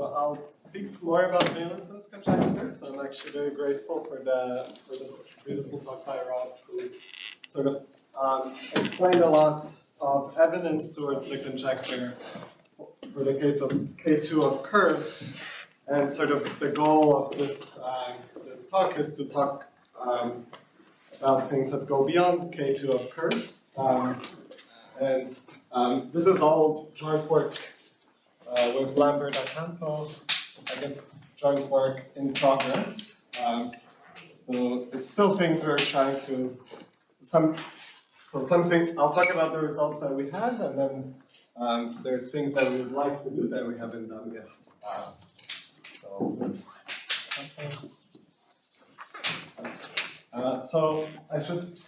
So I'll speak more about Beilinson's conjecture. So I'm actually very grateful for the beautiful talk by Rob, who sort of explained a lot of evidence towards the conjecture for the case of K2 of curves. And sort of the goal of this talk is to talk about things that go beyond K2 of curves. This is all joint work with Lambert A'Campo, I guess joint work in progress. So it's still things we're trying to, something, I'll talk about the results that we have, and then there's things that we would like to do that we haven't done yet.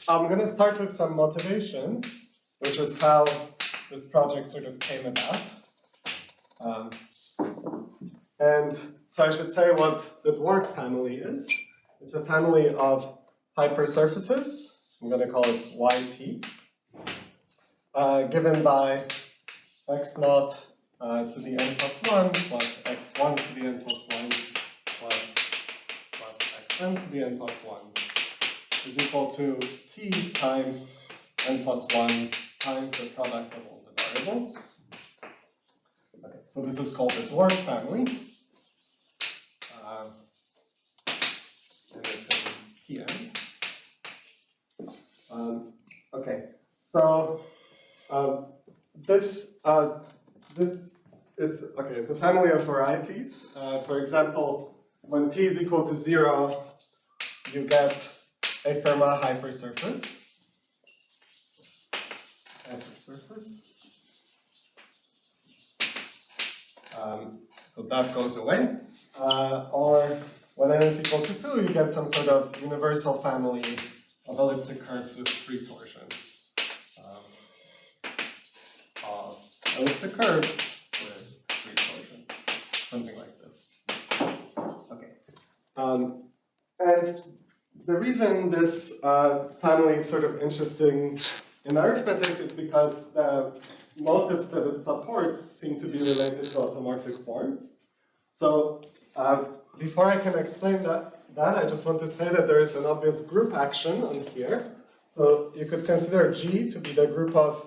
I'm going to start with some motivation, which is how this project sort of came about. And so I should say what the Dwork family is. It's a family of hypersurfaces. I'm going to call it YT, given by x naught to the n plus 1 plus x1 to the n plus 1 plus xn to the n plus 1 is equal to t times n plus 1 times the product of all the variables. Okay, so this is called the Dwork family. And it's in Pn. Okay, so this is, okay, it's a family of varieties. For example, when t is equal to 0, you get a Fermat hypersurface. So that goes away. Or when n is equal to 2, you get some sort of universal family of elliptic curves with free torsion. Of elliptic curves with free torsion. Something like this. Okay. And the reason this family is sort of interesting in arithmetic is because the motives that it supports seem to be related to automorphic forms. So before I can explain that, I just want to say that there is an obvious group action on here. So you could consider G to be the group of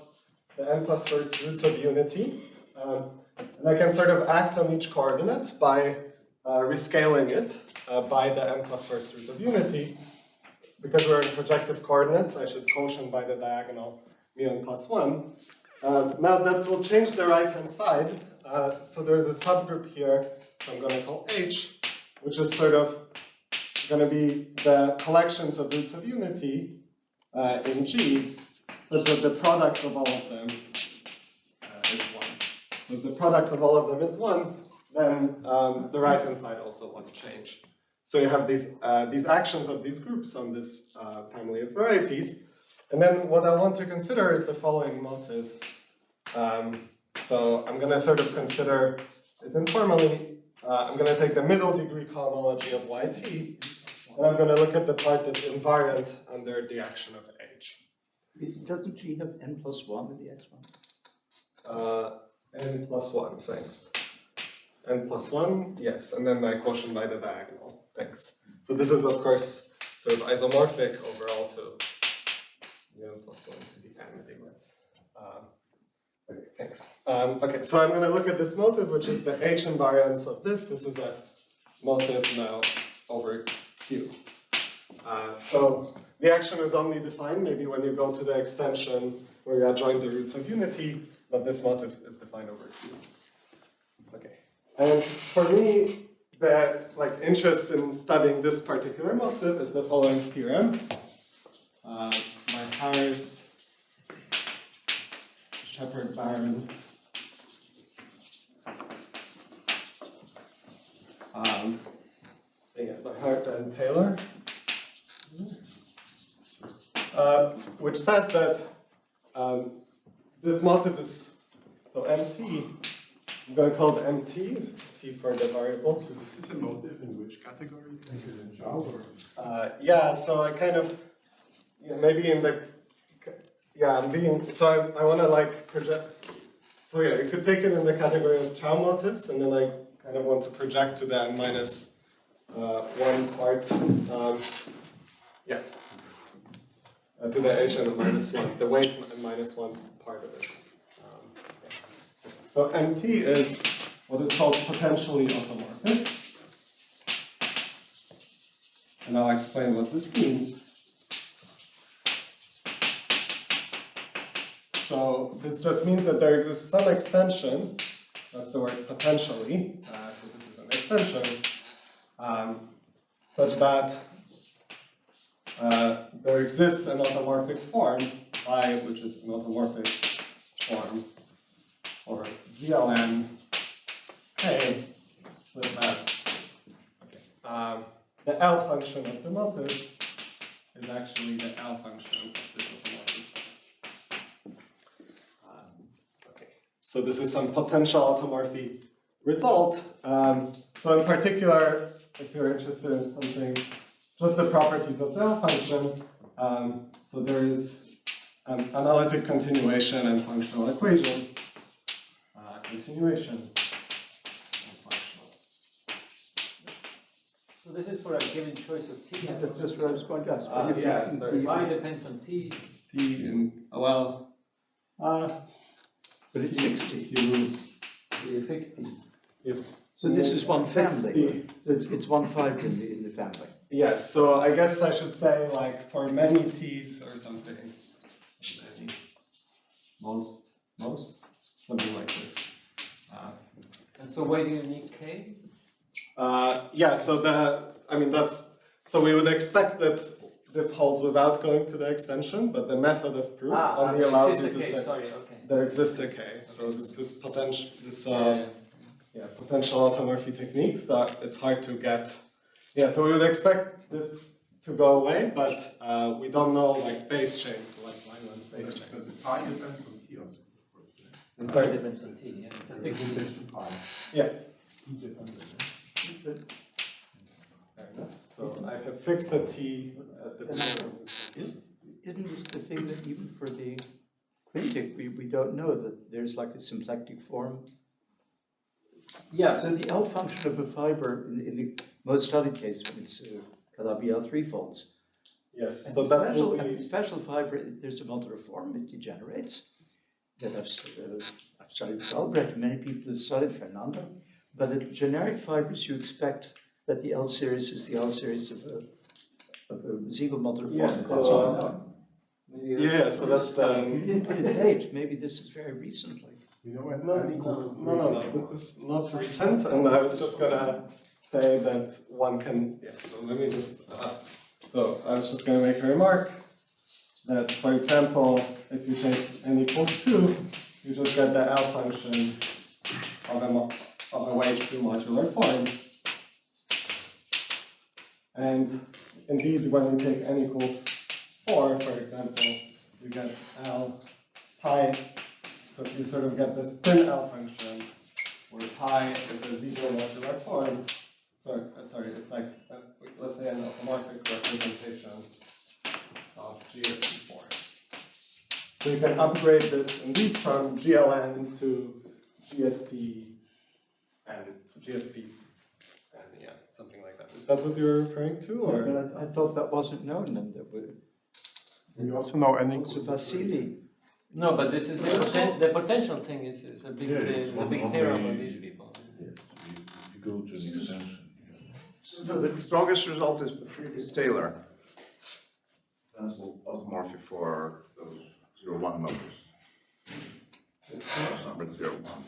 the n plus first roots of unity. And I can sort of act on each coordinate by rescaling it by the n plus first root of unity. Because we're in projective coordinates, I should quotient by the diagonal mu n plus 1. Now that will change the right-hand side. So there's a subgroup here I'm going to call H, which is sort of going to be the collections of roots of unity in G, such that the product of all of them is 1. So if the product of all of them is 1, then the right-hand side also won't change. So you have these actions of these groups on this family of varieties. And then what I want to consider is the following motive. So I'm going to sort of consider it informally. I'm going to take the middle degree cohomology of YT, and I'm going to look at the part that's invariant under the action of H. Doesn't G have n plus 1 in the x1? N plus 1, thanks. N plus 1, yes, and then my quotient by the diagonal, thanks. So this is, of course, sort of isomorphic overall to n plus 1 to the n, I guess. Okay, thanks. Okay, so I'm going to look at this motive, which is the H invariance of this. This is a motive now over Q. So the action is only defined maybe when you go to the extension where you adjoin the roots of unity, but this motive is defined over Q. Okay, and for me, the interest in studying this particular motive is the following theorem. My Harris-Shepherd-Barron Taylor, which says that this motive is, so MT, I'm going to call it MT, T for the variable. So this is a motive in which category? Like in Chow or? Yeah, so I kind of, maybe in the, yeah, I'm being, so I want to project, So yeah, you could take it in the category of Chow motives, and then I kind of want to project to the n-1 part, to the h and -1, the weight and -1 part of it. So MT is what is called potentially automorphic. And I'll explain what this means. So this just means that there exists some extension, that's the word potentially, so this is an extension, such that there exists an automorphic form, phi, which is an automorphic form, or GLN K, such that the L function of the motive is actually the L function of this automorphic form. Okay, so this is some potential automorphy result. So in particular, if you're interested in something, just the properties of the L function, so there is an analytic continuation and functional equation. Continuation and functional. So this is for a given choice of t. That's just what I was going to ask. Yes, sorry. Y depends on t. T in, well, But it's fixed t. So you fix t. So this is one Fixed family. t. So it's one fiber in the family. Yes, so I guess I should say, like, for many t's or something. Many. Most, something like this. And so why do you need k? Yeah, so so we would expect that this holds without going to the extension, but the method of proof only allows you to say there exists a k. So this potential, potential automorphy technique, so it's hard to get. Yeah, so we would expect this to go away, but we don't know, like, base chain, like Lyman's base chain. But the pi depends on t also, of course. The sorry depends on t. Yeah, it's a It fixed t. depends on pi. Yeah. T dependent. Fair enough. So I have fixed the t at the beginning of this. Isn't this the thing that even for the quintic, we don't know that there's like a symplectic form? Yeah. So the L function of a fiber in the most studied case, when it's cannot be L3 folds. Yes, And so that will at the be. special fiber, there's a modular form, it degenerates. That I've studied with Albrecht, many people have studied Fernando. But at generic fibers, you expect that the L series is the L series of a Siegel modular form. Yeah, That's so, all I know. Yeah, so that's the. You didn't put a date, maybe this is very recently. You know, and No, this is not recent, and I was just gonna say that one can. Yeah, so let me just. So I was just gonna make a remark that, for example, if you take n equals 2, you just get the L function of a weight to modular form. And indeed, when you take n equals 4, for example, you get L pi. So you sort of get this thin L function, where pi is a zero modular form. Sorry, it's like, let's say an automorphic representation of GSp4. So you can upgrade this indeed from GLN to GSp and yeah, something like that. Is that what you're referring to, or? But I thought that wasn't known, and that would. we also know n Also equals Vasily. No, but this is the potential thing is a big the big theorem of these people. You go to an extension. No, the strongest result is Taylor. That's automorphic for those 0-1 numbers. It's number 0-1.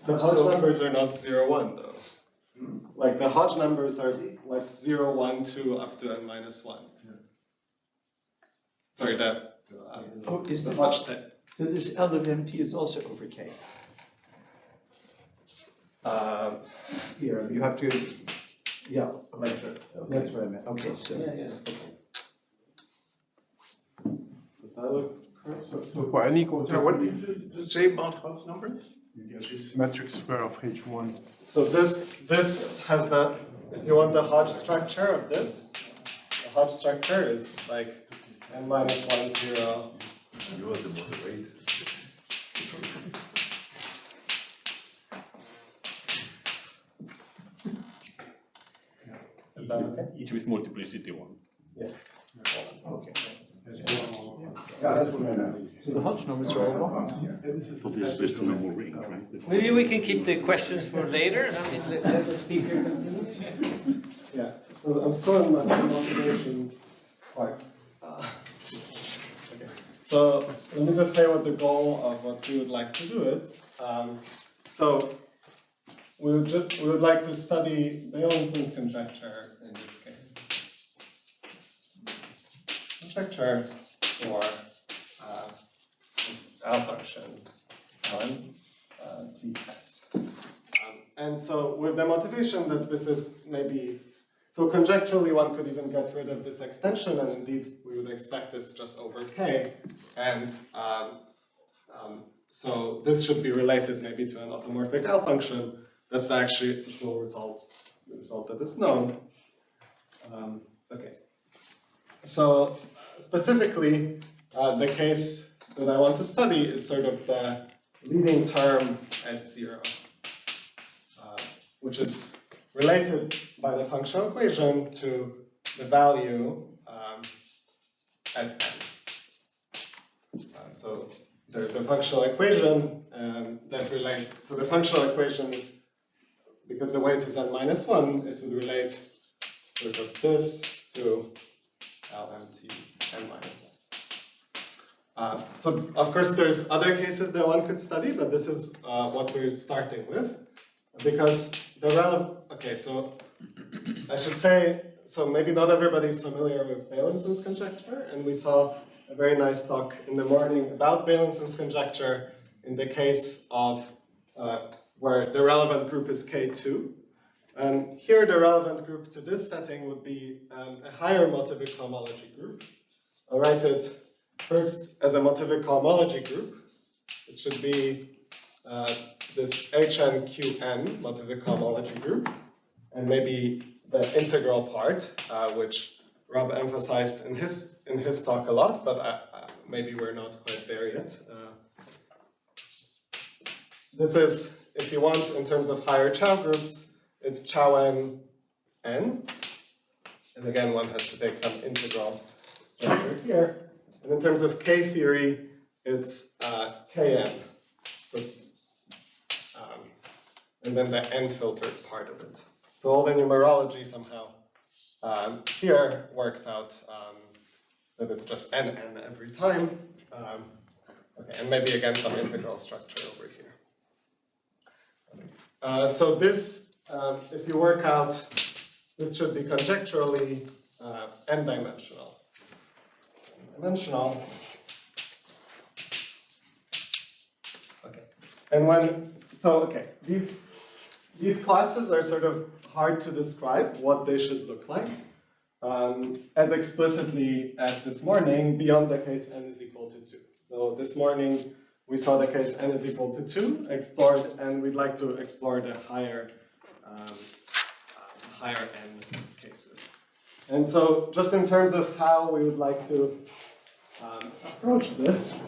The Hodge numbers are not 0-1 though. Like the Hodge numbers are like 0, 1, 2 up to n-1. Sorry, that. Is The this, Hodge thing. so this L of MT is also over K. Here, you have to, yeah, Like this. that's what I meant. Okay, so. Does that look correct? So for n equals So what did you just say about Hodge numbers? you get the symmetric square of h1. So this has that. If you want the Hodge structure of this, the Hodge structure is like n-1, 0. You are the moderator. Is that okay? Each with multiplicity 1. Yes. Okay. Yeah, that's what I know. So the Hodge numbers are all wrong. For this is just a normal range, right? Maybe we can keep the questions for later. I mean, let the speaker continue. Yeah. So I'm still in my motivation part. Okay. So let me just say what the goal of what we would like to do is. So we would like to study Beilinson's conjecture in this case. Conjecture for this alpha function ln ds. And so with the motivation that this is maybe, so conjecturally one could even get rid of this extension, and indeed we would expect this just over k. And so this should be related maybe to an automorphic L function. That's the actual result that is known. Okay. So specifically, the case that I want to study is sort of the leading term at 0, which is related by the functional equation to the value at n. So there's a functional equation that relates. So the functional equation is, because the weight is n minus 1, it would relate sort of this to lmt n minus s. So of course there's other cases that one could study, but this is what we're starting with. Because the relevant, okay, so I should say, so maybe not everybody is familiar with Beilinson's conjecture, and we saw a very nice talk in the morning about Beilinson's conjecture in the case of where the relevant group is K2. And here the relevant group to this setting would be a higher motivic cohomology group. I'll write it first as a motivic cohomology group. It should be this HNQN motivic cohomology group, and maybe the integral part, which Rob emphasized in his talk a lot, but maybe we're not quite there yet. This is, if you want, in terms of higher Chow groups, it's Chow n, and again, one has to take some integral structure here. And in terms of K theory, it's Kn. So and then the n filtered part of it. So all the numerology somehow here works out that it's just n every time. Okay, and maybe again some integral structure over here. So this, if you work out, this should be conjecturally n-dimensional. Okay, and when, so okay, these classes are sort of hard to describe what they should look like. As explicitly as this morning, beyond the case n is equal to 2. So this morning we saw the case n is equal to 2 explored, and we'd like to explore the higher n cases. And so just in terms of how we would like to approach this,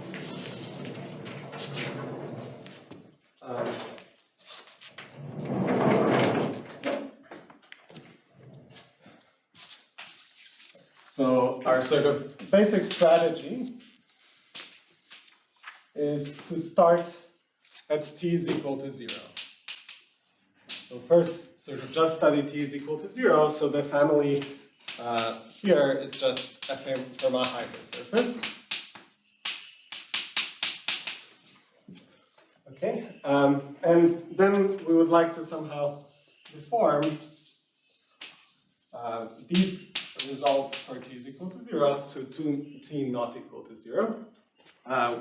so our sort of basic strategy is to start at t is equal to 0. So first, sort of just study t is equal to 0, so the family here is just a Fermat hypersurface. Okay, and then we would like to somehow deform these results for t is equal to 0 to t not equal to 0,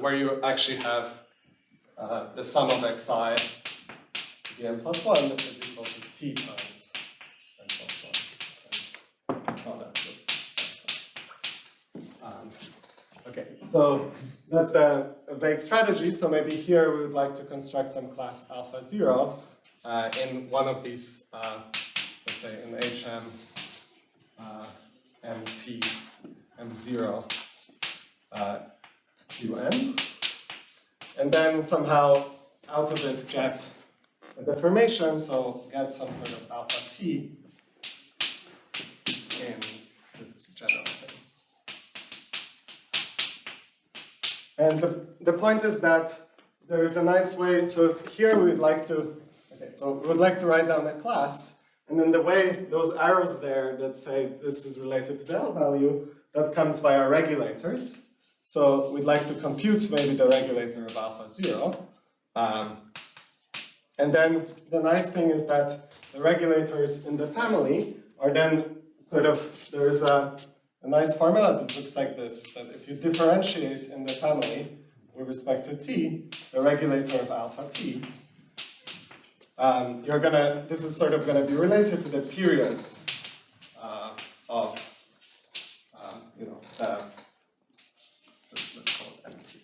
where you actually have the sum of xi dn plus 1 is equal to t times n plus 1 times product of xi. Okay, so that's a vague strategy. So maybe here we would like to construct some class alpha 0 in one of these, let's say in HM MT M0 Qn. and then somehow out of it get a deformation, so get some sort of alpha t in this general thing. And the point is that there is a nice way, so here we would like to, okay, so we would like to write down a class, and then the way those arrows there that say this is related to the L value, that comes via regulators. So we'd like to compute maybe the regulator of alpha 0. And then the nice thing is that the regulators in the family are then sort of, there is a nice formula that looks like this, that if you differentiate in the family with respect to t, the regulator of alpha t, this is sort of gonna be related to the periods of, let's call it MT.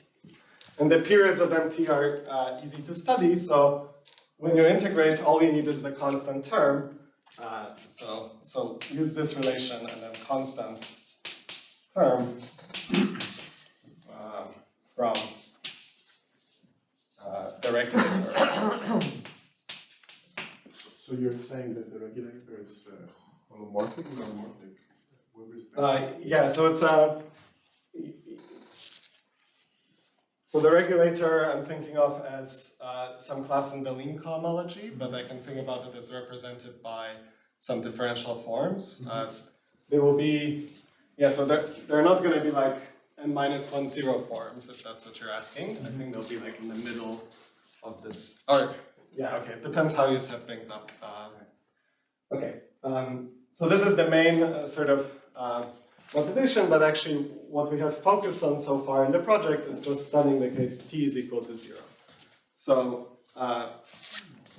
And the periods of MT are easy to study, so when you integrate, all you need is the constant term. So use this relation and then constant term from the regulator. So you're saying that the regulator is holomorphic or automorphic with respect? Yeah, so it's so the regulator I'm thinking of as some class in the lean cohomology, but I can think about it as represented by some differential forms. They will be, yeah, so they're not going to be like n-1 forms, if that's what you're asking. I think they'll be like in the middle of this, or yeah, okay, it depends how you set things up. Okay, so this is the main sort of motivation, but actually what we have focused on so far in the project is just studying the case t is equal to 0. So,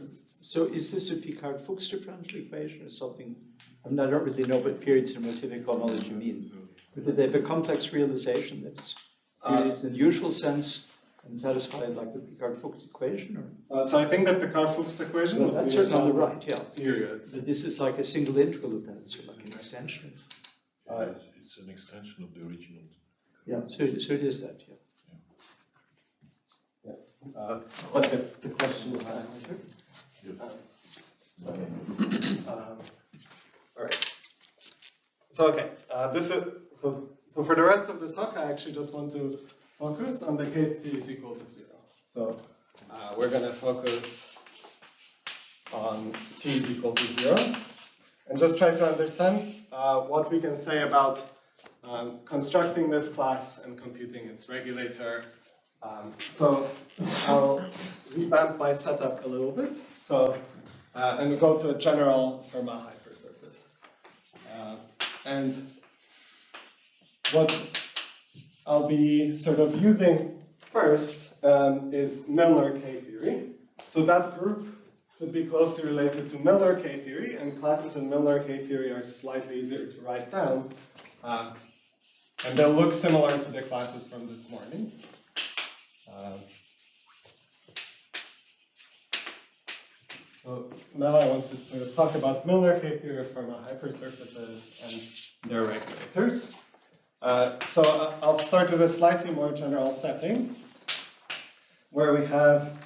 so is this a Picard-Fuchs differential equation or something? I mean, I don't really know what periods in motivic homology mean. But do they have a complex realization that's periods in the usual sense and satisfied like the Picard-Fuchs equation? Or? So I think that Picard-Fuchs equation Well, would that's be certainly on the right, yeah. periods. So this is like a single integral of that, so like an extension. It's an extension of the original. Yeah, so it is that, yeah. But that's the question is answered. Yes. All right. So okay, this is so for the rest of the talk, I actually just want to focus on the case t is equal to 0. So we're going to focus on t is equal to 0, and just try to understand what we can say about constructing this class and computing its regulator. So I'll revamp my setup a little bit. So and we'll go to a general Fermat hypersurface. And what I'll be sort of using first is Milnor K theory. So that group should be closely related to Milnor K theory, and classes in Milnor K theory are slightly easier to write down. And they'll look similar to the classes from this morning. So now I want to talk about Milnor K theory of Fermat hypersurfaces and their regulators. So I'll start with a slightly more general setting, where we have,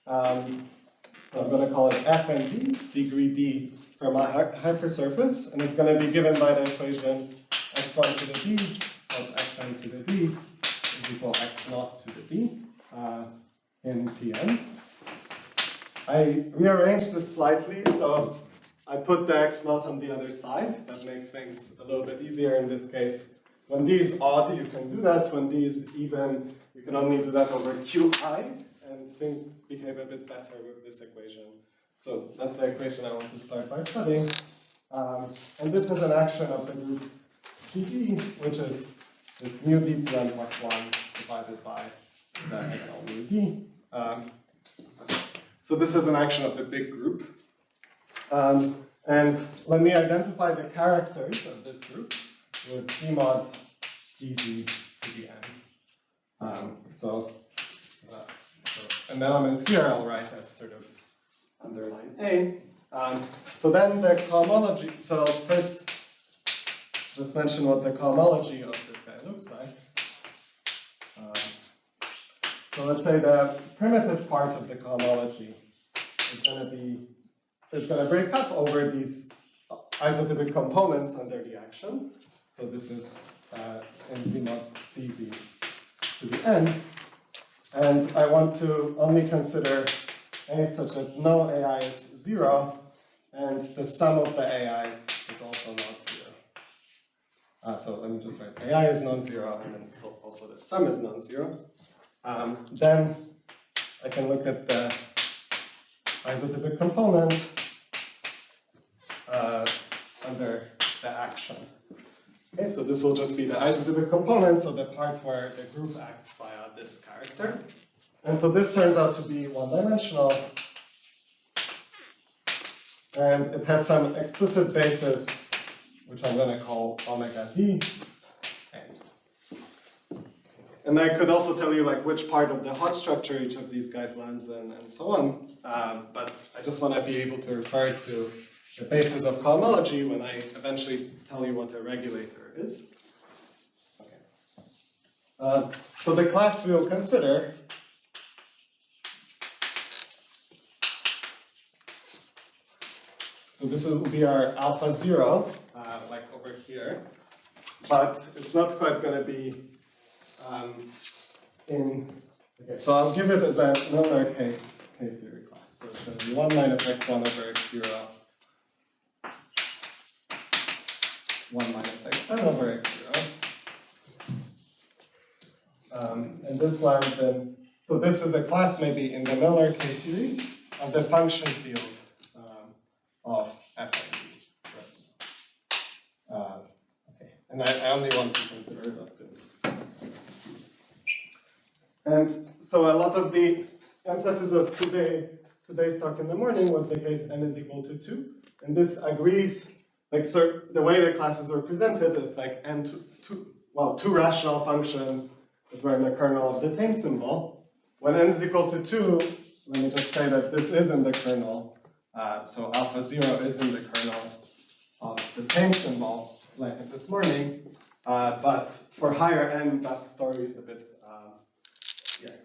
so I'm going to call it f and d, degree d Fermat hypersurface, and it's going to be given by the equation x1 to the d plus xn to the d is equal x0 to the d in Pn. I rearranged this slightly, so I put the x0 on the other side. That makes things a little bit easier in this case. When d is odd, you can do that. When d is even, you can only do that over qi, and things behave a bit better with this equation. So that's the equation I want to start by studying. And this is an action of the group Gd, which is this mu d to n plus 1 divided by the NL mu d. So this is an action of the big group. And let me identify the characters of this group with c mod dz to the n. And the elements here I'll write as sort of underline A. So then the cohomology, so first let's mention what the cohomology of this guy looks like. So So let's say the primitive part of the cohomology is going to break up over these isotypic components under the action. So this is in Z mod dz to the n. And I want to only consider A such that no AI is 0, and the sum of the AIs is also not 0. So let me just write AI is non-zero, and then also the sum is non-zero. Then I can look at the isotypic component under the action. Okay, so this will just be the isotypic component, so the part where the group acts via this character. And so this turns out to be one-dimensional, and it has some explicit basis, which I'm going to call omega d. And I could also tell you like which part of the Hodge structure each of these guys lands in, and so on. But I just want to be able to refer to the basis of cohomology when I eventually tell you what a regulator is. Okay. So the class we will consider so this will be our alpha 0, like over here, but it's not quite going to be okay, so I'll give it as a Miller K theory class. So it's going to be 1 minus x1 over x0, 1 minus x10 over x0. And this lands in, so this is a class maybe in the Miller K theory of the function field of f and d. Okay, and I only want to consider it up to. And so a lot of the emphasis of today's talk in the morning was the case n is equal to 2. And this agrees, like the way the classes were presented is like two rational functions that were in the kernel of the Tame symbol. When n is equal to 2, let me just say that this is in the kernel. So alpha 0 is in the kernel of the Tame symbol, like this morning. But for higher n, that story is a bit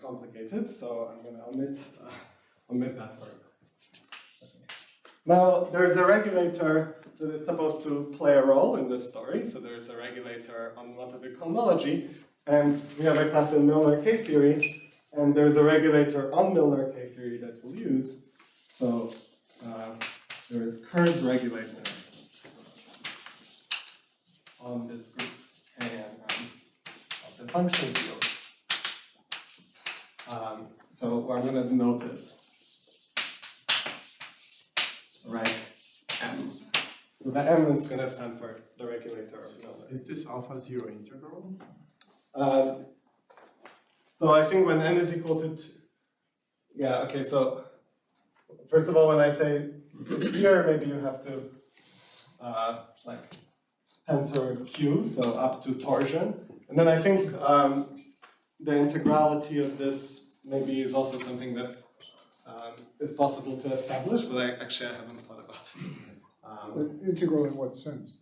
complicated, so I'm going to omit that word. Okay. Now, there's a regulator that is supposed to play a role in this story. So there's a regulator on motivic cohomology, and we have a class in Milner K theory, and there's a regulator on Milner K theory that we'll use. So there is Kerr's regulator on this group K of the function field. So I'm going to denote it right M. So the M is going to stand for the regulator of Milner. Is this alpha 0 integral? So I think when n is equal to 2, yeah, okay, so first of all, when I say it's here, maybe you have to like tensor Q, so up to torsion. And then I think the integrality of this maybe is also something that is possible to establish, but I haven't thought about it. Integral in what sense?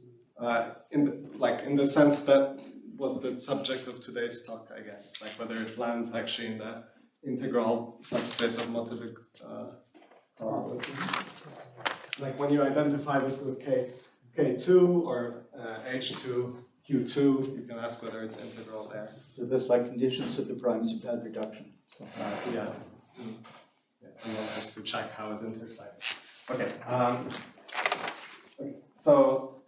In the sense that was the subject of today's talk, I guess, like whether it lands actually in the integral subspace of motivic like when you identify this with K2 or H2, Q2, you can ask whether it's integral there. So there's like conditions of the primes of that reduction. So, yeah. And one has to check how it intersects. Okay. Okay. So,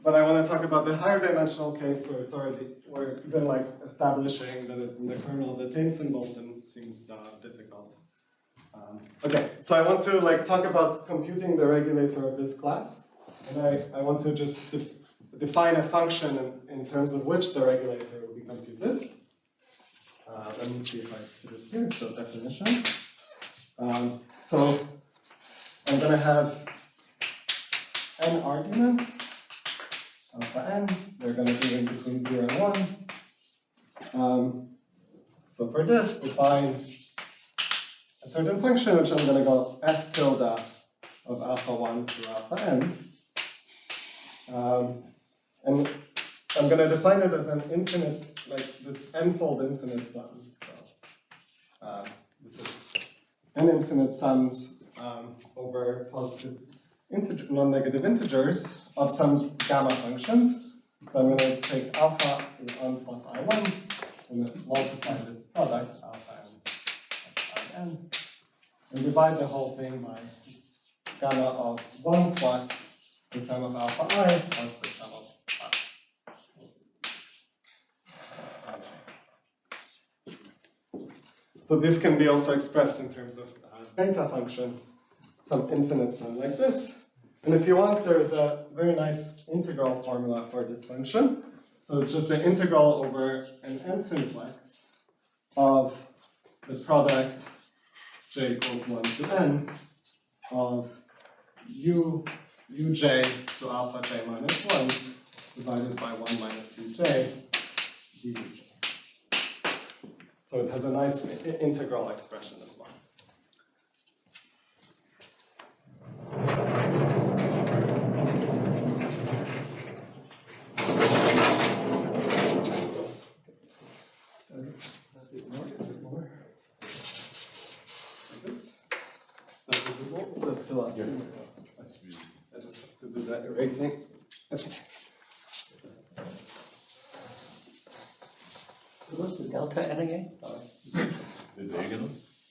but I want to talk about the higher dimensional case where it's already, where even like establishing that it's in the kernel of the Tame symbol seems difficult. Okay, so I want to like talk about computing the regulator of this class, and I want to just define a function in terms of which the regulator will be computed. Let me see if I put it here. So definition. So I'm going to have n arguments, alpha n. They're going to be in between 0 and 1. So for this, define a certain function, which I'm going to call f tilde of alpha 1 through alpha n. And I'm going to define it as an infinite, like this n-fold infinite sum. So this is n infinite sums over positive non-negative integers of some gamma functions. So I'm going to take alpha n plus I1 and then multiply this product, alpha n plus In, and divide the whole thing by gamma of 1 plus the sum of alpha I plus the sum of So this can be also expressed in terms of beta functions, some infinite sum like this. And if you want, there's a very nice integral formula for this function. So it's just the integral over an n simplex of the product j equals 1 to n of uj to alpha j minus 1 divided by 1 minus uj duj. So it has a nice integral expression as well. That's the last thing. I just have to do that erasing. Okay. What's the delta n again? The diagonal?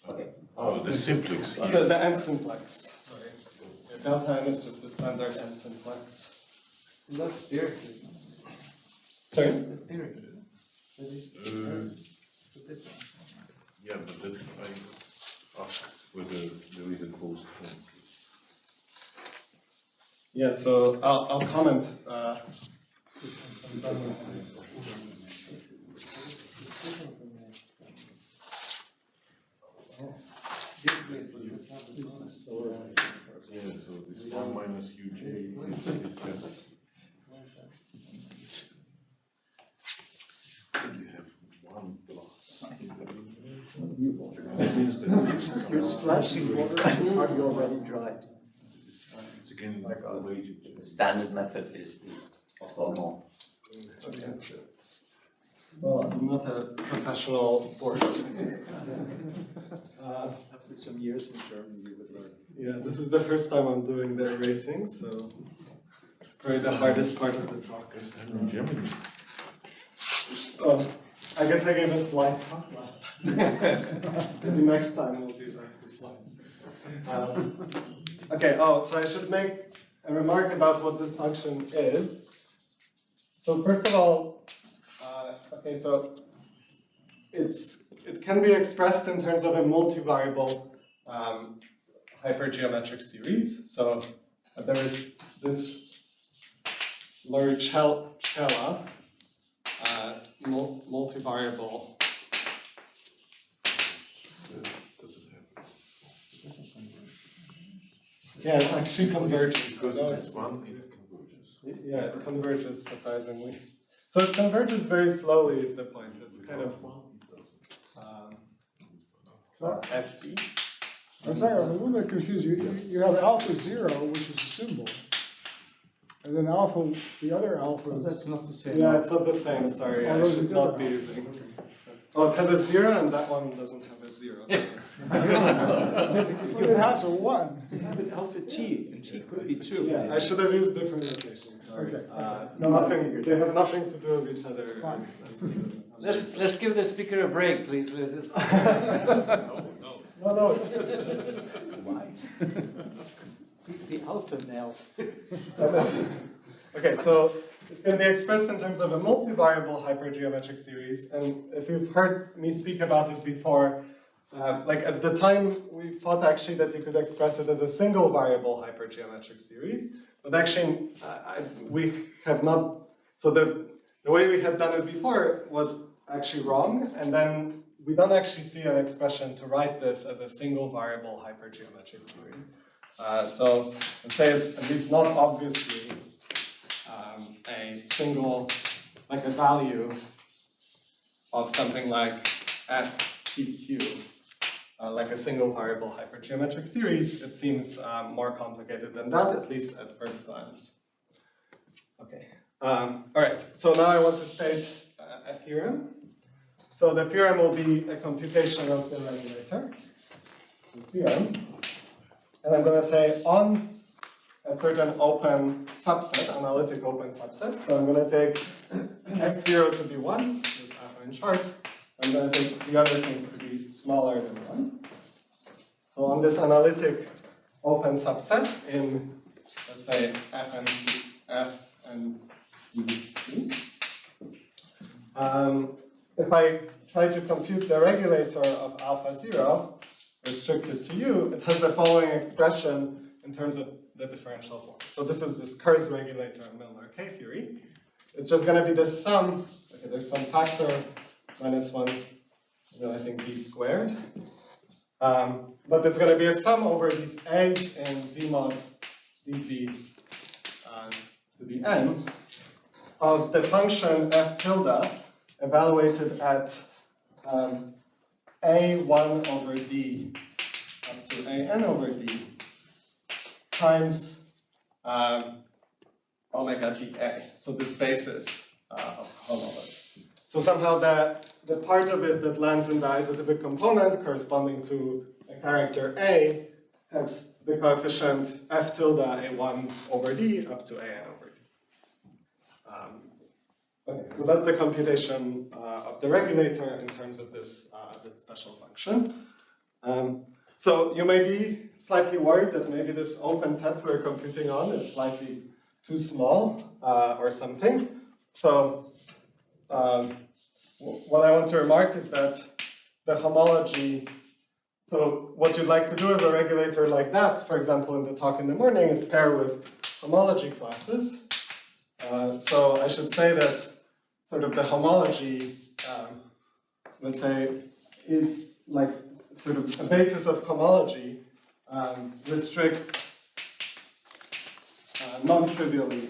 Okay. Oh, the simplex. So the n simplex, sorry. The delta n is just the standard n simplex. That's directly. Sorry? That's directly. Yeah, but that I asked whether there is a closed form. Yeah, so I'll comment. I'm done with this. Yeah, so this 1 minus uj is just. You have 1 plus. That means that You're splashing water. Are you already dried? it's again related. The standard method is the orthogonal. Okay. Well, I'm not a professional boarder. After some years in Germany, you would learn. Yeah, this is the first time I'm doing the erasing, so it's probably the hardest part of the talk. First time in Germany. Oh, I guess I gave a slide talk last time. Maybe next time we'll do the slides. Okay, so I should make a remark about what this function is. So first of all, okay, so it can be expressed in terms of a multivariable hypergeometric series. So there is this large Chella multivariable. Does it have? Yeah, it actually converges. Because No, it's 1, it converges. yeah, it converges surprisingly. So it converges very slowly is the point. It's kind of FB. I'm sorry, I'm a little bit confused. You have alpha 0, which is a symbol. And then alpha, the other alpha is. That's not the same. Yeah, it's not the same, sorry. I should not be using. Oh, it has a 0 and that one doesn't have a 0. But it has a 1. You have an alpha t, and t could be 2. Yeah, I should have used different notations, sorry. Okay. They have nothing to do with each other. Fine. Let's give the speaker a break, please. No, it's good. Why? He's the alpha male. Okay, so it can be expressed in terms of a multivariable hypergeometric series, and if you've heard me speak about it before, like at the time we thought actually that you could express it as a single variable hypergeometric series, but actually we have not, so the way we had done it before was actually wrong, and then we don't actually see an expression to write this as a single variable hypergeometric series. So let's say it's at least not obviously a single, like a value of something like f pq, like a single variable hypergeometric series. It seems more complicated than that, at least at first glance. Okay. All right, so now I want to state a theorem. So the theorem will be a computation of the regulator. So theorem. And I'm going to say on a certain open subset, analytic open subset. So I'm going to take x0 to be 1, this alpha in short. I'm going to take the other things to be smaller than 1. So on this analytic open subset in, let's say, F and C, F and C. If I try to compute the regulator of alpha 0, restricted to U, it has the following expression in terms of the differential form. So this is this Kerr's regulator of Milnor K theory. It's just going to be the sum. Okay, there's some factor minus 1, I think d squared. But it's going to be a sum over these a's in z mod dz to the n of the function f tilde evaluated at a1 over d up to an over d times omega dA. So this basis of homology. So somehow the part of it that lands in the isotypic component corresponding to a character A has the coefficient f tilde a1 over d up to an over d. Okay, so that's the computation of the regulator in terms of this, this special function. So you may be slightly worried that maybe this open set we're computing on is slightly too small or something. So what I want to remark is that the homology, so what you'd like to do with a regulator like that, for example, in the talk in the morning, is pair with homology classes. So I should say that sort of the homology, let's say, is like sort of a basis of homology restricts non-trivially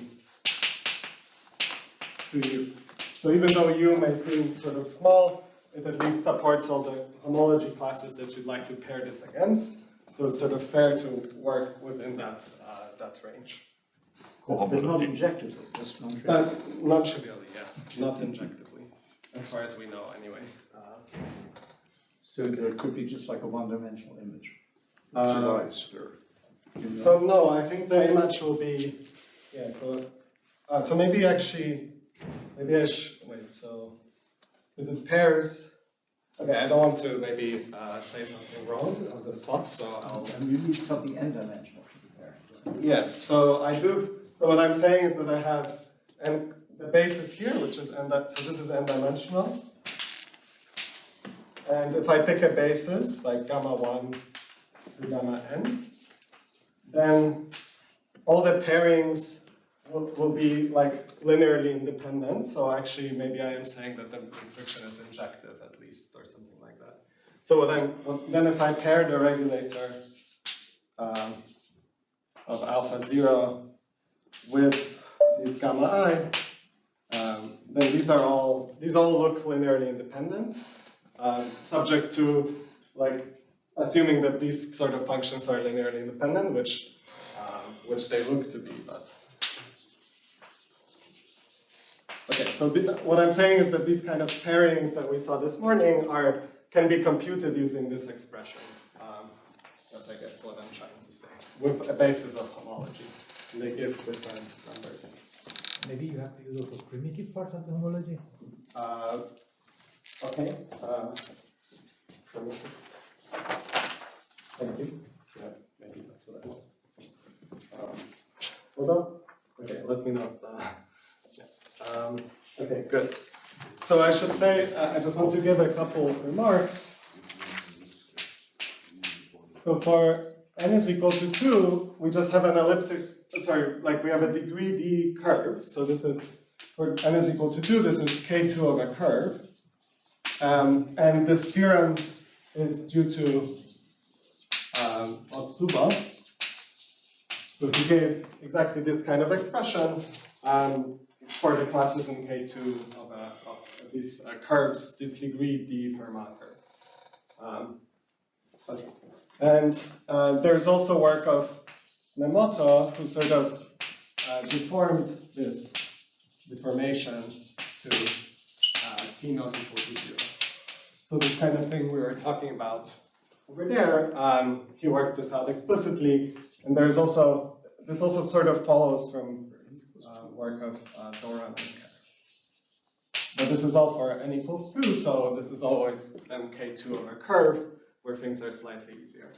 to U. So even though U may seem sort of small, it at least supports all the homology classes that you'd like to pair this against. So it's sort of fair to work within that, that range. But not injectively, just non-trivial. Non-trivially, yeah. Not injectively, as far as we know anyway. So there could be just like a one-dimensional image. So no, I think the image will be, yeah, so maybe actually, maybe I should, wait, so, is it pairs? Okay, I don't want to maybe say something wrong on the spot, so I'll... And you need something n-dimensional to be paired. Yes, so I do, so what I'm saying is that I have the basis here, which is so this is n-dimensional. And if I pick a basis, like gamma 1 to gamma n, then all the pairings will be like linearly independent. So actually, maybe I am saying that the restriction is injective at least, or something like that. So then if I pair the regulator of alpha 0 with this gamma I, then these all look linearly independent, subject to like assuming that these sort of functions are linearly independent, which they look to be, but okay. So what I'm saying is that these kind of pairings that we saw this morning can be computed using this expression. That's I guess what I'm trying to say, with a basis of homology. And they give different numbers. Maybe you have to use also primitive part of the homology. Okay. Thank you. Yeah, maybe that's what I want. Hold on. Okay, let me know. Okay, good. So I should say, I just want to give a couple remarks. So for n is equal to 2, we just have an elliptic, sorry, like we have a degree d curve. So this is, for n is equal to 2, this is k2 of a curve. And this theorem is due to Hausdorff. So he gave exactly this kind of expression for the classes in K2 of these curves, these degree d Fermat curves. Okay. And there's also work of Nemoto, who sort of deformed this deformation to t not equal to 0. So this kind of thing we were talking about over there, he worked this out explicitly, and there's also, this also sort of follows from work of Dwork and K. But this is all for n equals 2, so this is always mk2 of a curve, where things are slightly easier.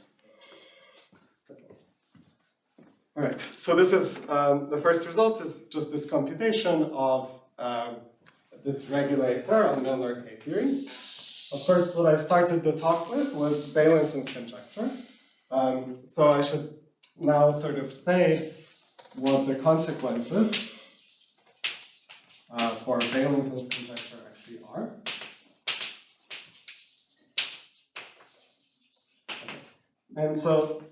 All right, so this is, the first result is just this computation of this regulator on Milnor K theory. Of course, what I started the talk with was Beilinson's conjecture. So I should now sort of say what the consequences for Beilinson's conjecture actually are. And so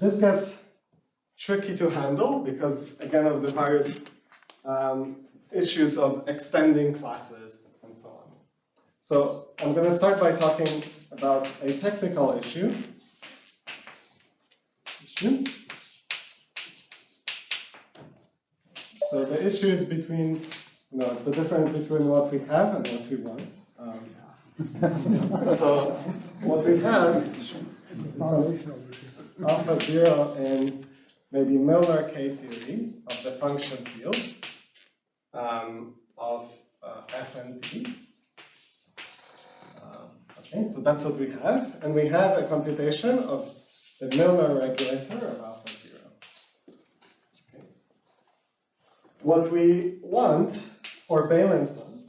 this gets tricky to handle because, again, of the various issues of extending classes and so on. So I'm going to start by talking about a technical issue. So the issue is between, it's the difference between what we have and what we want. So what we have is alpha 0 in maybe Milnor K theory of the function field of f and d. Okay, so that's what we have. And we have a computation of the Milnor regulator of alpha 0. Okay. What we want for Beilinson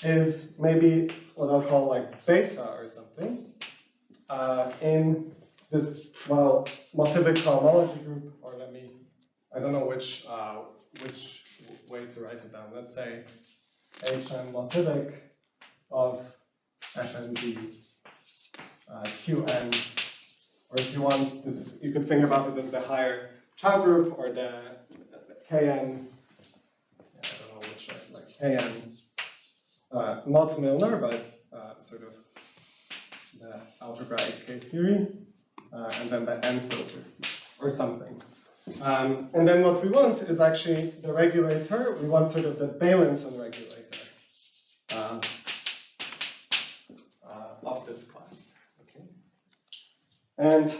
is maybe what I'll call like beta or something in this, well, motivic cohomology group, or I don't know which way to write it down. Let's say Hn motivic of fnd Qn, or if you want, you could think about it as the higher Chow group, or the Kn, I don't know which way, like Kn, not Milnor, but sort of the algebraic K theory, and then the n filter piece, or something. And then what we want is actually the regulator. We want sort of the Beilinson regulator of this class. Okay. And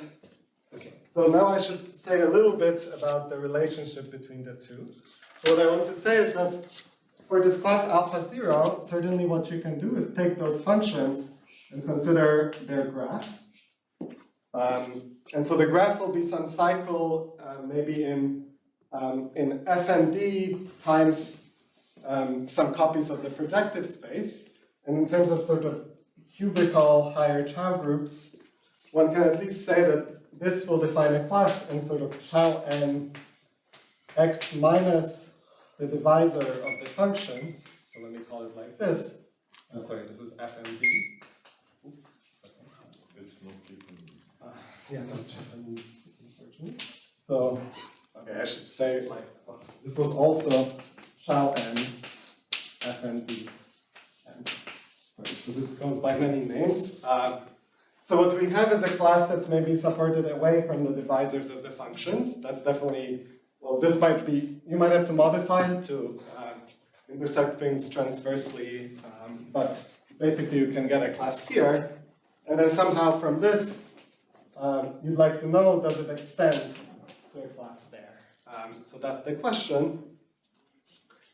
okay, so now I should say a little bit about the relationship between the two. So what I want to say is that for this class alpha 0, certainly what you can do is take those functions and consider their graph. And so the graph will be some cycle, maybe in f and d times some copies of the projective space. And in terms of sort of cubical higher Chow groups, one can at least say that this will define a class in sort of Chow n x minus the divisor of the functions. So let me call it like this. Sorry, this is f and d. Oops. It's not given. Yeah, not Japanese, unfortunately. So, okay, I should say like, this was also Chow n, f and d. Sorry, so this goes by many names. So what we have is a class that's maybe supported away from the divisors of the functions. That's definitely, well, this might be, you might have to modify it to intersect things transversely, but basically you can get a class here, and then somehow from this, you'd like to know, does it extend to a class there? So that's the question.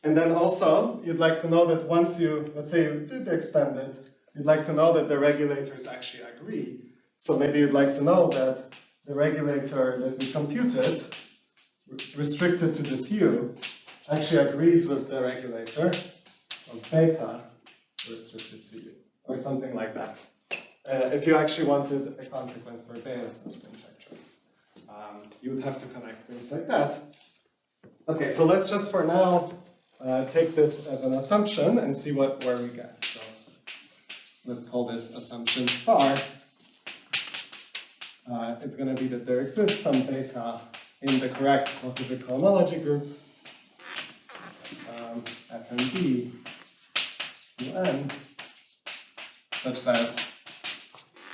And then also, you'd like to know that once you, let's say you did extend it, you'd like to know that the regulators actually agree. So maybe you'd like to know that the regulator that we computed, restricted to this U, actually agrees with the regulator of beta restricted to U, or something like that. If you actually wanted a consequence for Beilinson's conjecture, you would have to connect things like that. Okay, so let's just for now take this as an assumption and see where we get. So let's call this assumption star. It's going to be that there exists some beta in the correct motivic cohomology group, f and d un, such that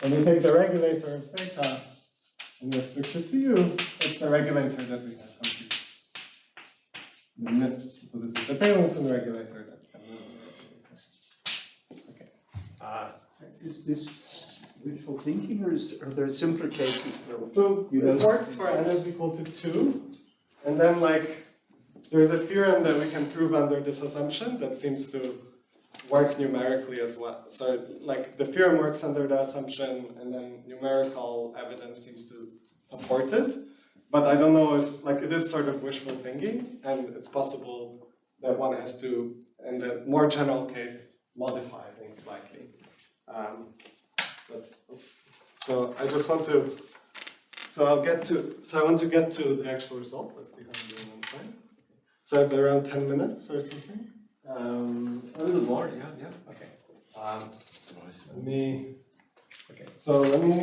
when we take the regulator of beta and restrict it to U, it's the regulator that we have computed. So this is the Beilinson regulator. That's the okay. Is this wishful thinking, or are there simpler cases? So it works for n is equal to 2, and then like there's a theorem that we can prove under this assumption that seems to work numerically as well. So like the theorem works under the assumption, and then numerical evidence seems to support it. But I don't know if, like, it is sort of wishful thinking, and it's possible that one has to, in the more general case, modify things slightly. So I just want to, so I want to get to the actual result. Let's see how I'm doing on time. So I have around 10 minutes or something. A little more, yeah. Okay. So let me,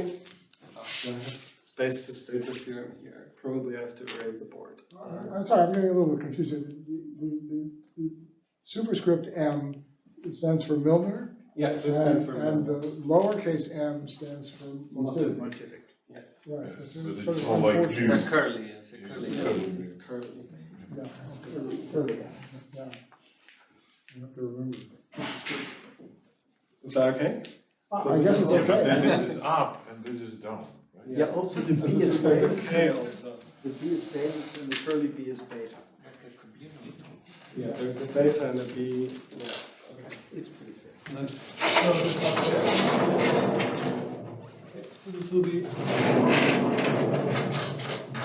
do I have space to state the theorem here? Probably I have to erase the board. I'm sorry, I'm getting a little confused. The superscript M stands for Milner. Yeah, this stands for And the lowercase m stands for motivic. Motivic. Right. But sort it's of all like unfortunate. It's a curly, it's a It's curly. a curly. It's curly. Yeah, curly, yeah. You have to remember. Is that okay? I guess it's Yeah, but then okay. this is up and this is down, right? Yeah, also the B This is is very beta. okay also. The B is beta, and the curly B is beta. Yeah, there's a beta and a B. Yeah. Okay. It's pretty clear. Let's show this up here. Okay, so this will be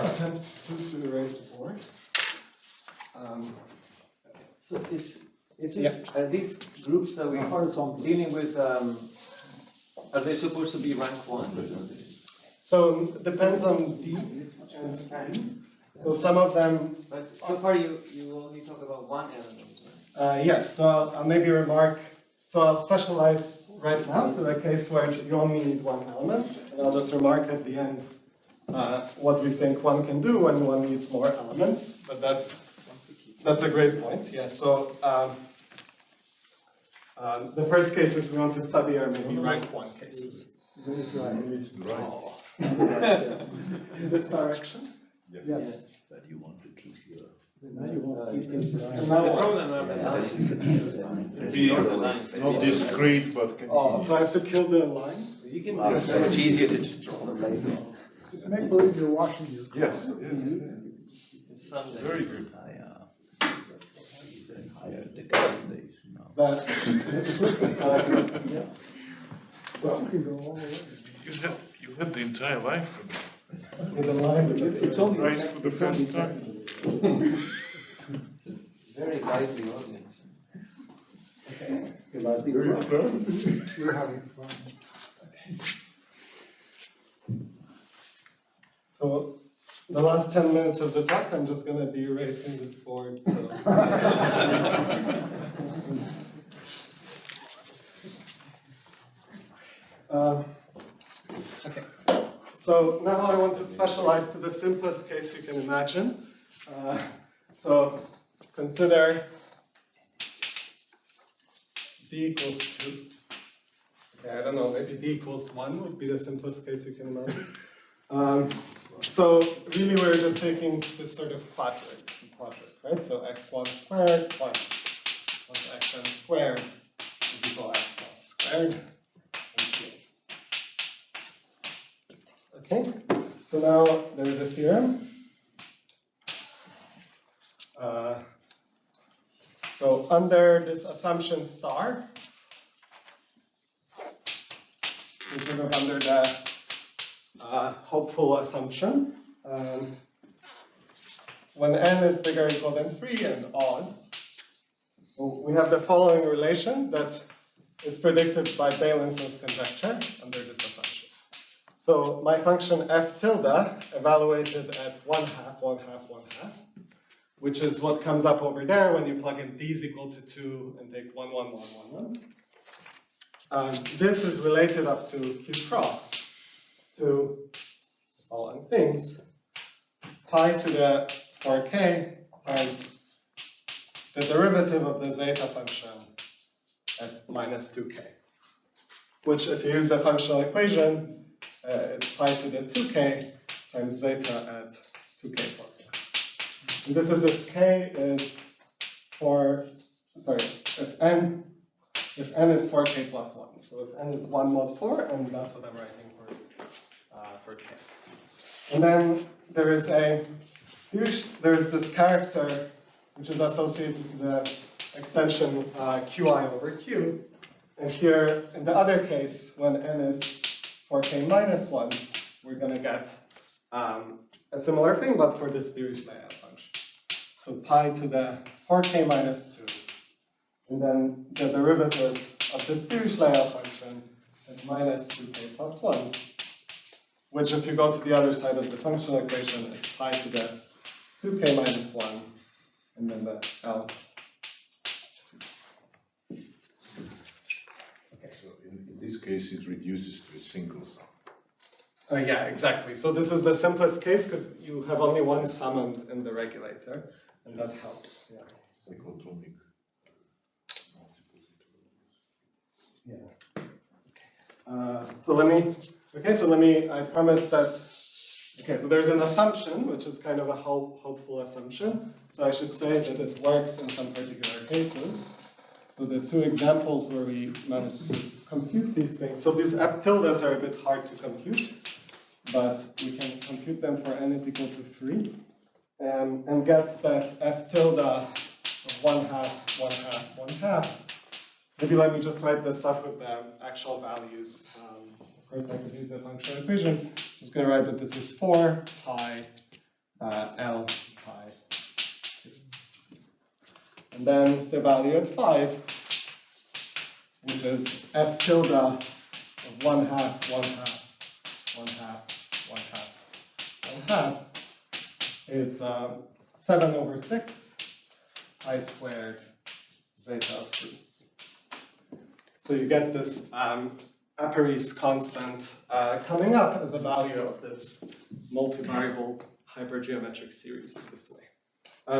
attempt to erase the board. So is this, these groups that we are dealing with, are they supposed to be rank 1? So it depends on D and N. So some of them, But so far you only talk about one element, right? yes, so I'll maybe remark, so I'll specialize right now to a case where you only need one element, and I'll just remark at the end what we think one can do when one needs more elements, but that's a great point, yes. So the first cases we want to study are maybe rank 1 cases. Right. In this direction? Yes. But you want to keep your. Now you won't keep things And right. now The what? problem are the lines. Be not discrete, but Oh, continuous. so I have to kill the line? You can Well, it's much easier to just draw them later. Just make believe you're washing your car. Yes, It's Sunday. very good. Higher the calculation now. That, Well, we can go all the way. You had the entire line for with the line, It's only Right for the first time. Very lively audience. Very fun. We're having fun. So the last 10 minutes of the talk, I'm just going to be erasing this board. So. Okay. So now I want to specialize to the simplest case you can imagine. So consider d equals 2. Okay, I don't know, maybe d equals 1 would be the simplest case you can imagine. So really we're just taking this sort of quadrant, right? So x1 squared plus xn squared is equal to x naught squared. Okay, so now there is a theorem. So under this assumption star, we're sort of under the hopeful assumption. When n is bigger or equal than 3 and odd, we have the following relation that is predicted by Beilinson's conjecture under this assumption. So my function f tilde evaluated at 1/2, 1/2, 1/2, which is what comes up over there when you plug in d is equal to 2 and take 1, 1, 1, 1, 1. This is related up to q cross to following things. Pi to the 4k times the derivative of the zeta function at minus 2k, which if you use the functional equation, it's pi to the 2k times zeta at 2k plus 1. And this is if K is if n is 4K plus 1. So if n is 1 mod 4, and that's what I'm writing for K. And then there is this character which is associated to the extension Qi over Q. And here, in the other case, when n is 4K minus 1, we're going to get a similar thing, but for this Dirichlet function. So pi to the 4K minus 2. And then the derivative of this Dirichlet function at minus 2K plus 1, which if you go to the other side of the functional equation is pi to the 2K minus 1, and then the L. So in this case, it reduces to a single sum. Yeah, exactly. So this is the simplest case because you have only one summand in the regulator, and that helps. Yeah. Cyclotomic multiples. Yeah. I promised that, okay, so there's an assumption, which is kind of a hopeful assumption. So I should say that it works in some particular cases. So the two examples where we managed to compute these things. So these F tildes are a bit hard to compute, but we can compute them for n is equal to 3 and get that F tilde of 1/2, 1/2, 1/2. Maybe let me just write the stuff with the actual values. Of course, I could use the functional equation. I'm just going to write that this is 4 pi L pi 2. And then the value at 5, which is F tilde of 1/2, 1/2, 1/2, 1/2, 1/2, is 7 over 6 pi squared zeta of 3. So you get this Apéry's constant coming up as a value of this multivariable hypergeometric series this way.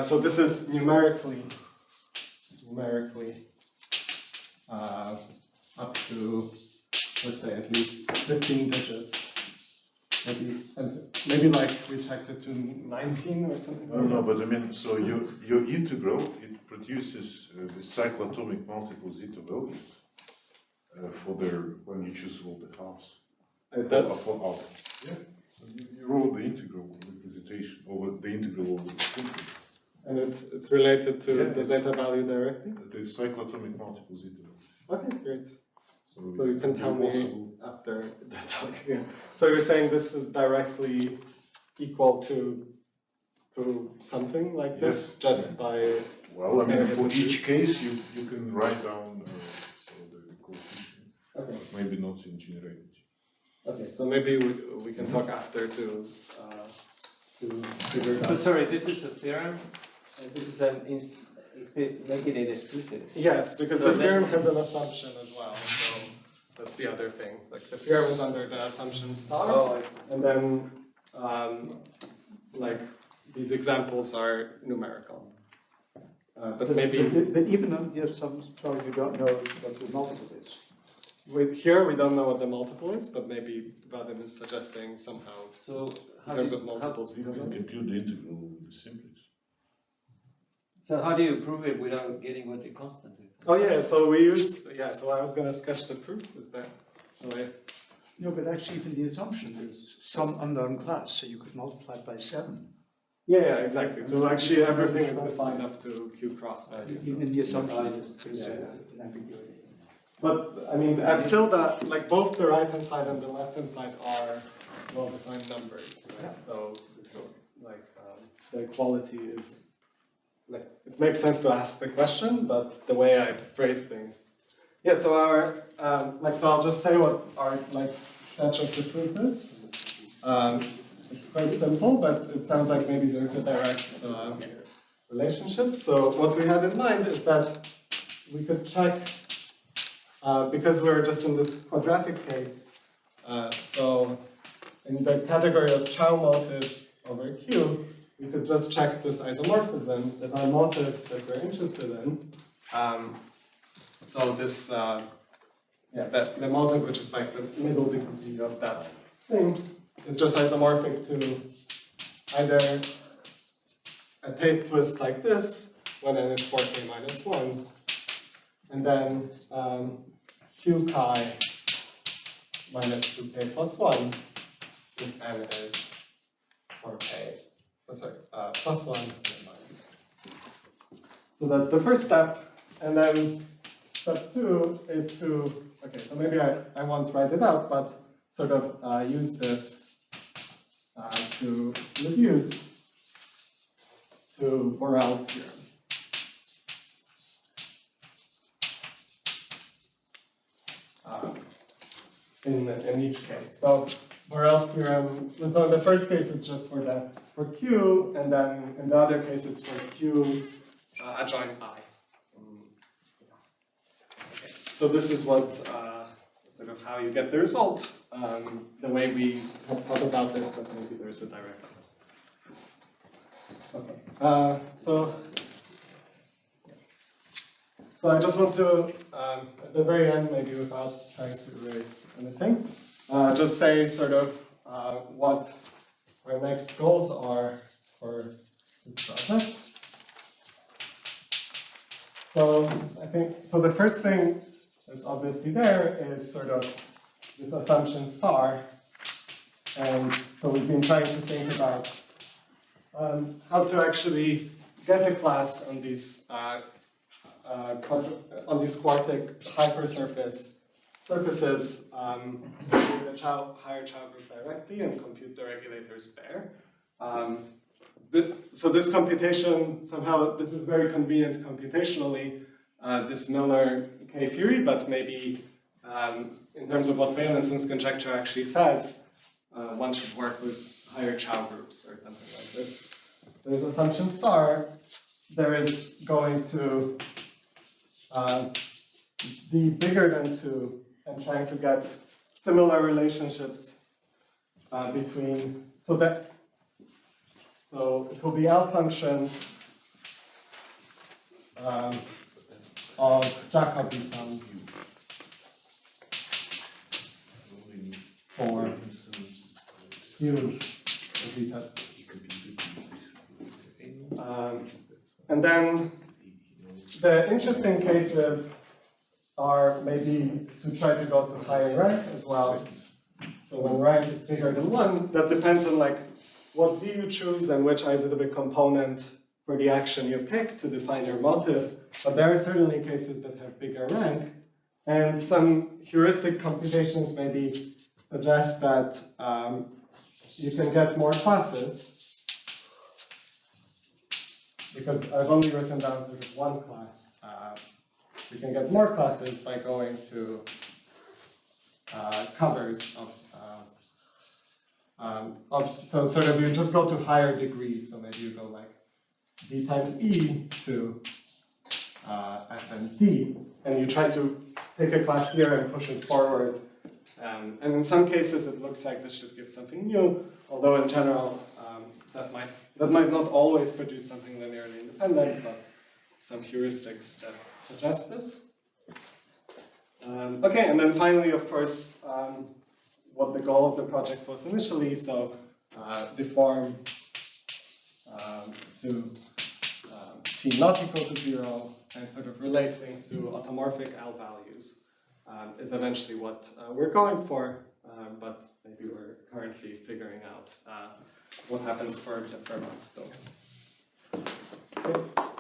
So this is numerically up to, let's say, at least 15 digits. Maybe like we checked it to 19 or something. No, but I mean, so your integral, it produces the cyclotomic multiple zeta values when you choose all the halves. It does. Yeah. So you roll the integral representation over the integral over the simple. And it's related to the zeta value directly? The cyclotomic multiple zeta values. Okay, great. So you can tell me after the talk again. So you're saying this is directly equal to something like this, just by... Well, I mean, for each case, you can write down the coefficient, Okay. but maybe not in generality. Okay, so maybe we can talk after to figure it out. But sorry, this is a theorem, and this is making it exclusive. Yes, because So the theorem has an assumption as well, so that's the other thing. Like the theorem is under the assumption star, and then like these examples are numerical. But maybe But even on the assumption, you don't know what the multiple is. here we don't know what the multiple is, but maybe Vadim is suggesting somehow So in terms of multiples. You can compute the integral with the simplex. So how do you prove it without getting what the constant is? Oh yeah, so so I was going to sketch the proof. Is that? No, but actually even the assumption, there's some unknown class, so you could multiply it by 7. Yeah, exactly. So actually everything is defined up to Q cross values. Even the assumption is Yeah. an ambiguity. But I mean, F tilde, like both the right hand side and the left hand side are well-defined numbers, right? So like the equality is like it makes sense to ask the question, but the way I phrase things. Yeah. So our so I'll just say what our sketch of the proof is. It's quite simple, but it sounds like maybe there's a direct relationship. So what we had in mind is that we could check, because we're just in this quadratic case, so in the category of Chow motives over Q, we could just check this isomorphism that our motive that we're interested in. So this, the motive, which is like the middle degree of that thing, is just isomorphic to either a tape twist like this when n is 4k minus 1, and then q chi minus 2k plus 1 if n is 4k, plus 1 and minus 1. So that's the first step, and then step 2 is to, okay, so maybe I won't write it out, but sort of use this to reduce to Borel's theorem. In each case. So Borel's theorem, so in the first case it's just for Q, and then in the other case it's for Q adjoint I. Okay. So this is what sort of how you get the result, the way we have thought about it, but maybe there's a direct. Okay. So I just want to, at the very end, maybe without trying to erase anything, just say sort of what our next goals are for this project. So I think, so the first thing that's obviously there is sort of this assumption star. And so we've been trying to think about how to actually get a class on these quartic hypersurface surfaces with the higher Chow group directly and compute the regulators there. So this computation, somehow, this is very convenient computationally, this Miller K theory, but maybe in terms of what Beilinson's conjecture actually says, one should work with higher Chow groups or something like this. There's assumption star, there is going to be bigger than 2 and trying to get similar relationships between, so it will be L functions of Jacobi sums for Q zeta. And then the interesting cases are maybe to try to go to higher rank as well. So when rank is bigger than 1, that depends on like what D you choose and which isotopic component for the action you pick to define your motive. But there are certainly cases that have bigger rank. And some heuristic computations maybe suggest that you can get more classes. Because I've only written down sort of one class. You can get more classes by going to covers so sort of you just go to higher degrees. So maybe you go like D times E to F and D, and you try to take a class here and push it forward. And in some cases, it looks like this should give something new, although in general, that might not always produce something linearly independent, but some heuristics that suggest this. Okay, and then finally, of course, what the goal of the project was initially, so deform to t not equal to 0 and sort of relate things to automorphic L values is eventually what we're going for, but maybe we're currently figuring out what happens for the Fermat still. Okay.